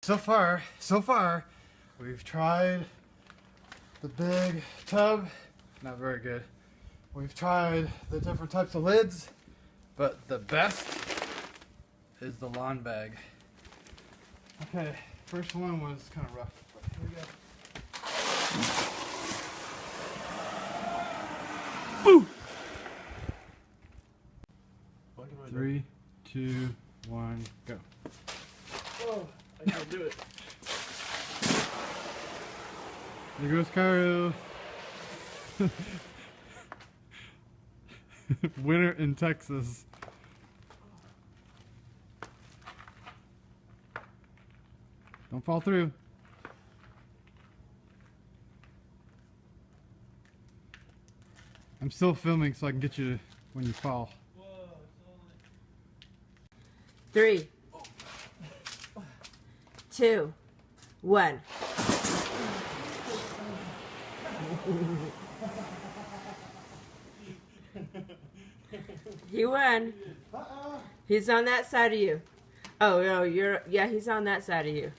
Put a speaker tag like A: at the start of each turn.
A: so far, we've tried the big tub, not very good. We've tried the different types of lids, but the best is the lawn bag. Okay, first one was kind of rough, but here we go. Boo! 3, 2, 1, go.
B: Oh, I can't do it.
A: There goes Cairo. Winter in Texas. Don't fall through. I'm still filming so I can get you when you fall.
C: 3, 2, 1. He won. He's on that side of you. Oh, no, yeah, he's on that side of you.